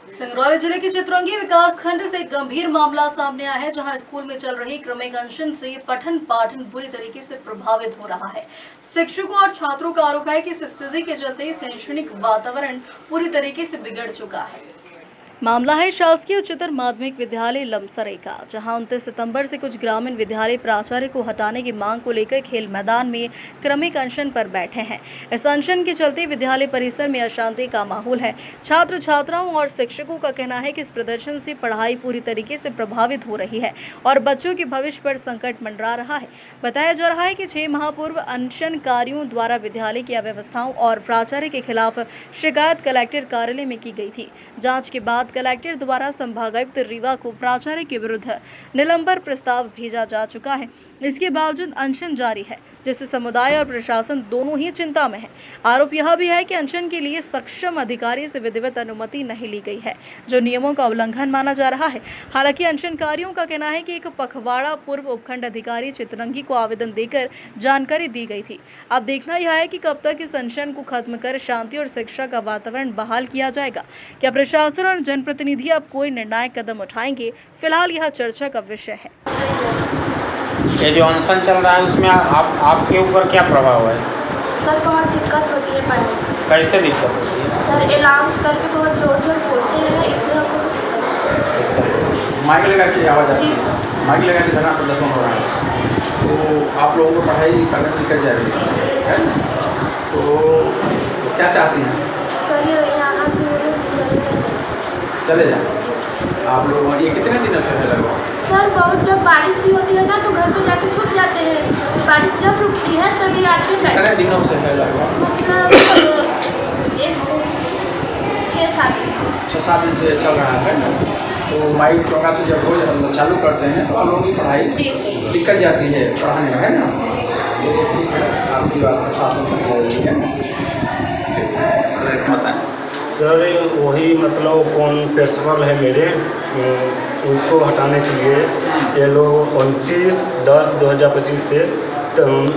सिंगरौली जिले के चितरंगी विकास खंड से एक गंभीर मामला सामने आया है, जहां स्कूल में चल रही क्रमिक अनशन से पठन पाठन बुरी तरीके से प्रभावित हो रहा है। शिक्षकों और छात्रों का आरोप है कि इस स्थिति के चलते शैक्षणिक वातावरण पूरी तरीके से बिगड़ चुका है। मामला है शासकीय उच्चतर माध्यमिक विद्यालय लमसरे का, जहां 29 सितंबर से कुछ ग्रामीण विद्यालय प्राचार्य को हटाने की मांग को लेकर खेल मैदान में क्रमिक अनशन पर बैठे हैं। इस अनशन के चलते विद्यालय परिसर में अशांति का माहौल है। छात्र छात्राओं और शिक्षकों का कहना है कि इस प्रदर्शन से पढ़ाई पूरी तरीके से प्रभावित हो रही है और बच्चों के भविष्य पर संकट मंडरा रहा है। बताया जा रहा है कि 6 माह पूर्व अनशनकारियों द्वारा विद्यालय की अव्यवस्थाओं और प्राचार्य के खिलाफ शिकायत कलेक्टर कार्यालय में की गई थी। जाँच के बाद कलेक्टर द्वारा संभागायुक्त रीवा को प्राचार्य के विरुद्ध निलंबन प्रस्ताव भेजा जा चुका है। इसके बावजूद अनशन जारी है, जिससे समुदाय और प्रशासन दोनों ही चिंता में है। आरोप यह भी है कि अनशन के लिए सक्षम अधिकारी से विधिवत अनुमति नहीं ली गई है, जो नियमों का उल्लंघन माना जा रहा है। हालांकि अनशनकारियों का कहना है कि एक पखवाड़ा पूर्व उपखंड अधिकारी चितरंगी को आवेदन देकर जानकारी दी गई थी। अब देखना यह है कि कब तक इस अनशन को खत्म कर शांति और शिक्षा का वातावरण बहाल किया जाएगा। क्या प्रशासन और जनप्रतिनिधि अब कोई निर्णायक कदम उठाएंगे? फिलहाल यह चर्चा का विषय है। ये जो अनशन चल रहा है उसमें आपके ऊपर क्या प्रभाव है? सर बहुत दिक्कत होती है पढ़ने में। कैसे दिक्कत होती है? सर अनाउंस करके बहुत जोर जोर बोलते हैं, इसलिए हमको दिक्कत होती है। माइक लगा के आवाज़ आती जी है। सर। माइक लगा के धरना प्रदर्शन हो रहा है, तो आप लोगों को पढ़ाई करने में दिक्कत जा रही जी सर। है, तो क्या चाहती हैं? सर ये यहाँ से चले जाए आप लोग। ये कितने दिनों से है लगभग? सर बहुत जब बारिश भी होती है ना तो घर पे जाके छुप जाते हैं। बारिश जब रुकती है तभी आके कितने दिनों से है लगभग? मतलब 6-7 दिन से चल रहा है ना। तो माइक चौका से जब हो चालू करते हैं तो आप लोगों की पढ़ाई जी सर दिक्कत जाती है पढ़ाने में, है ना। चलिए ठीक है, आपकी बात प्रशासन तक जाएगी, है ना। ठीक है, बताएँ। सर वही मतलब कौन प्रिंसिपल है मेरे, उसको हटाने के लिए ये लोग 29/10/2025 से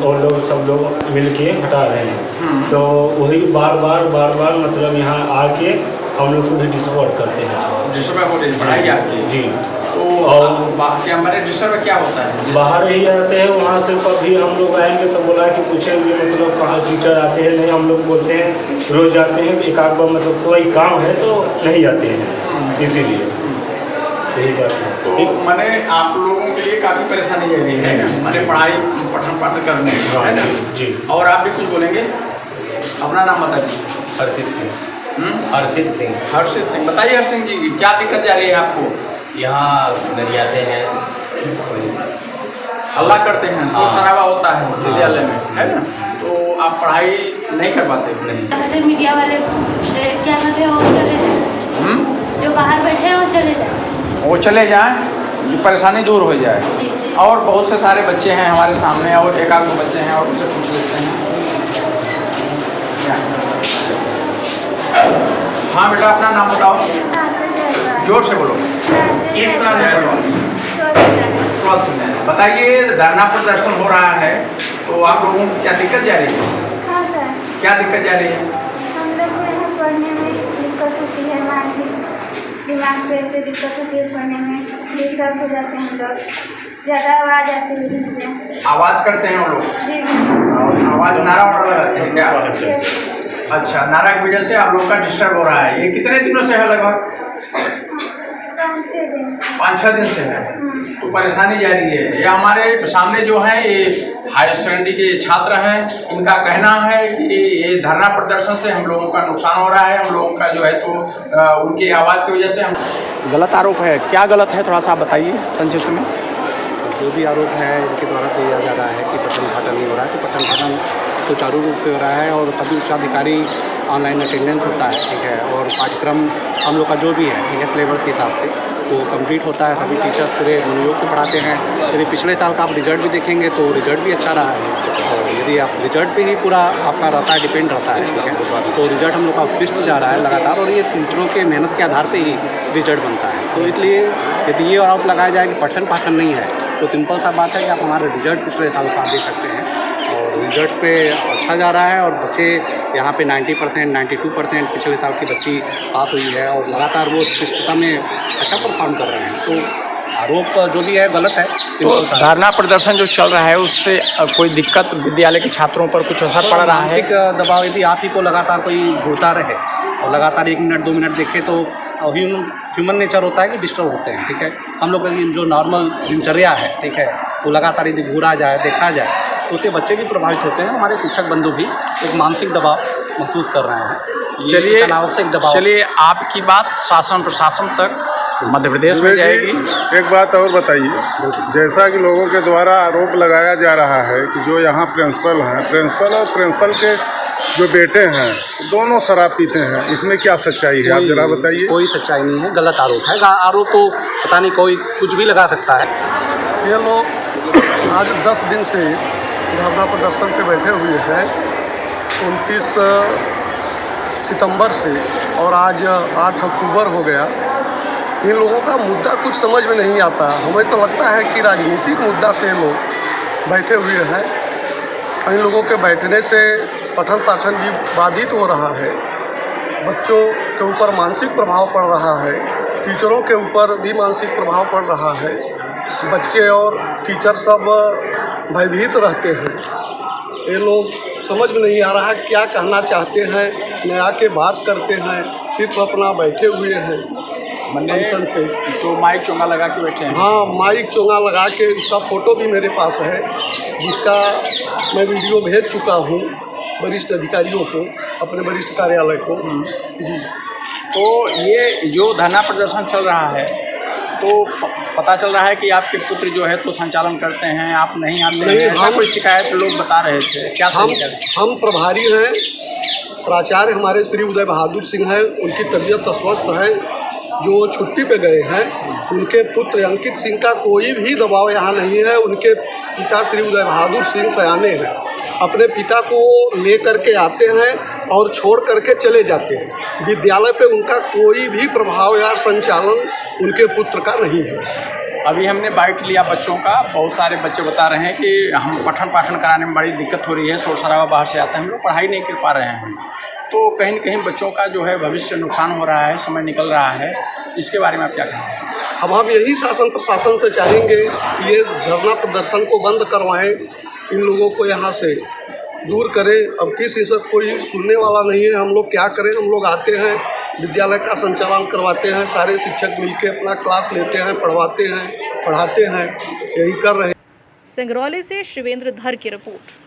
और लोग सब लोग मिलके हटा रहे हैं। तो वही बार बार मतलब यहाँ आके हम लोग को भी डिस्टर्ब करते हैं। डिस्टर्ब हो रही है पढ़ाई आपकी? जी। तो क्या हमारे डिस्टर्ब क्या होता है? बाहर ही आते हैं, वहाँ से कभी हम लोग आएंगे तो बोला कि पूछेंगे मतलब कहाँ टीचर आते हैं, नहीं हम लोग बोलते हैं रोज आते हैं, एक आध बार मतलब कोई काम है तो नहीं आते हैं, इसीलिए यही बात है। तो मैंने आप लोगों के लिए काफ़ी परेशानी दे रही है, मैंने पठन पाठन करने में, है ना। जी। और आप भी कुछ बोलेंगे? अपना नाम बताइए। हर्षित सिंह। हर्षित सिंह, बताइए हर्ष सिंह जी, क्या दिक्कत जा रही है आपको? यहाँ गरियाते हैं, हल्ला करते हैं, शोर शराबा होता है विद्यालय में, है ना। तो आप पढ़ाई नहीं कर पाते? नहीं। मीडिया वाले क्या कहते हैं वो चले जाए, जो बाहर बैठे हैं वो चले जाए, वो चले जाएं, ये परेशानी दूर हो जाए। जी। और बहुत से सारे बच्चे हैं हमारे सामने, और एक आध बच्चे हैं, और उनसे पूछ लेते हैं। हाँ बेटा, अपना नाम बताओ, जोर से बोलो। किस तरह से बोलो? बताइए, धरना प्रदर्शन हो रहा है तो आप लोगों को क्या दिक्कत जा रही है? हाँ सर, क्या दिक्कत जा रही है? हम लोग को यहाँ पढ़ने में दिक्कत होती है, मानसिक दिमाग पे ऐसे दिक्कत होती है, पढ़ने में डिस्टर्ब हो जाते हैं हम लोग, ज़्यादा आवाज़ आती है जिनसे। आवाज़ करते हैं वो लोग? जी सर। आवाज़ नारा वारा लगाते हैं क्या? अच्छा, नारा की वजह से आप लोग का डिस्टर्ब हो रहा है। ये कितने दिनों से है? लगभग 5-6 दिन से है। तो परेशानी जारी है। ये हमारे सामने जो है ये हायर सेकेंडरी के छात्र हैं, इनका कहना है कि ये धरना प्रदर्शन से हम लोगों का नुकसान हो रहा है, हम लोगों का जो है तो उनकी आवाज़ की वजह से हम। गलत आरोप है, क्या गलत है थोड़ा सा बताइए संक्षिप्त में। जो भी आरोप है इनके द्वारा दिया जा रहा है कि पठन पाठन नहीं हो रहा है, तो पठन पाठन सुचारू रूप से हो रहा है और सभी उच्चाधिकारी ऑनलाइन अटेंडेंस होता है, ठीक है। और पाठ्यक्रम हम लोग का जो भी है, ठीक है, सिलेबस के हिसाब से तो कंप्लीट होता है। सभी टीचर्स पूरे मनोयोग से पढ़ाते हैं। यदि पिछले साल का आप रिजल्ट भी देखेंगे तो रिजल्ट भी अच्छा रहा है, और यदि आप रिजल्ट पे ही पूरा आपका रहता है, डिपेंड रहता है, ठीक है। तो रिजल्ट हम लोग का उत्कृष्ट जा रहा है लगातार, और ये टीचरों के मेहनत के आधार पर ही रिजल्ट बनता है। तो इसलिए यदि ये आरोप लगाया जाए कि पठन पाठन नहीं है, तो सिंपल सा बात है कि आप हमारे रिजल्ट पिछले साल का देख सकते हैं, और रिजल्ट पे अच्छा जा रहा है और बच्चे यहाँ पे 90%, 92% पिछले साल की बच्ची पास हुई है और लगातार वो शिष्टता में अच्छा परफॉर्म कर रहे हैं। तो आरोप जो भी है गलत है। तो धरना प्रदर्शन जो चल रहा है उससे कोई दिक्कत विद्यालय के छात्रों पर कुछ असर पड़ रहा है? मानसिक दबाव यदि आप ही को लगातार कोई घूरता रहे और लगातार 1 मिनट 2 मिनट देखे तो ह्यूमन नेचर होता है कि डिस्टर्ब होते हैं, ठीक है। हम लोग का जो नॉर्मल दिनचर्या है, ठीक है, वो लगातार यदि घूरा जाए, देखा जाए तो उससे बच्चे भी प्रभावित होते हैं। हमारे शिक्षक बंधु भी एक मानसिक दबाव महसूस कर रहे हैं। चलिए अनावश्यक दबाव। चलिए आपकी बात शासन प्रशासन तक मध्य प्रदेश में जाएगी। एक बात और बताइए, जैसा कि लोगों के द्वारा आरोप लगाया जा रहा है कि जो यहाँ प्रिंसिपल हैं, प्रिंसिपल और प्रिंसिपल के जो बेटे हैं दोनों शराब पीते हैं, इसमें क्या सच्चाई है? आप जरा बताइए। कोई सच्चाई नहीं है, गलत आरोप है। आरोप तो पता नहीं कोई कुछ भी लगा सकता है। ये लोग आज 10 दिन से धरना प्रदर्शन पे बैठे हुए हैं। 29 सितंबर से और आज 8 अक्टूबर हो गया। इन लोगों का मुद्दा कुछ समझ में नहीं आता। हमें तो लगता है कि राजनीतिक मुद्दा से लोग बैठे हुए हैं। इन लोगों के बैठने से पठन पाठन भी बाधित हो रहा है, बच्चों के ऊपर मानसिक प्रभाव पड़ रहा है, टीचरों के ऊपर भी मानसिक प्रभाव पड़ रहा है। बच्चे और टीचर सब भयभीत रहते हैं। ये लोग समझ में नहीं आ रहा है क्या कहना चाहते हैं, न आके बात करते हैं, सिर्फ अपना बैठे हुए हैं अनशन पे। तो माइक चोंगा लगा के बैठे हैं? हाँ, माइक चोंगा लगा के, उसका फ़ोटो भी मेरे पास है, जिसका मैं वीडियो भेज चुका हूँ वरिष्ठ अधिकारियों को, अपने वरिष्ठ कार्यालय को। जी। तो ये जो धरना प्रदर्शन चल रहा है तो पता चल रहा है कि आपके पुत्र जो है तो संचालन करते हैं, आप नहीं आते हैं, ऐसा कोई शिकायत लोग बता रहे थे, क्या हम प्रभारी हैं, प्राचार्य हमारे श्री उदय बहादुर सिंह हैं, उनकी तबीयत अस्वस्थ है, जो छुट्टी पे गए हैं। उनके पुत्र अंकित सिंह का कोई भी दबाव यहाँ नहीं है। उनके पिता श्री उदय बहादुर सिंह सयाने हैं, अपने पिता को ले करके आते हैं और छोड़ करके चले जाते हैं। विद्यालय पे उनका कोई भी प्रभाव या संचालन उनके पुत्र का नहीं है। अभी हमने बाइट लिया बच्चों का, बहुत सारे बच्चे बता रहे हैं कि हम पठन पाठन कराने में बड़ी दिक्कत हो रही है, शोर शराबा बाहर से आता है, हम लोग पढ़ाई नहीं कर पा रहे हैं। तो कहीं न कहीं बच्चों का जो है भविष्य नुकसान हो रहा है, समय निकल रहा है, इसके बारे में आप क्या कहेंगे? अब हम यही शासन प्रशासन से चाहेंगे कि ये धरना प्रदर्शन को बंद करवाएं, इन लोगों को यहाँ से दूर करें। अब किस हिसाब कोई सुनने वाला नहीं है, हम लोग क्या करें? हम लोग आते हैं, विद्यालय का संचालन करवाते हैं, सारे शिक्षक मिलके अपना क्लास लेते हैं, पढ़वाते हैं, पढ़ाते हैं, यही कर रहे हैं। सिंगरौली से शिवेंद्र धर की रिपोर्ट।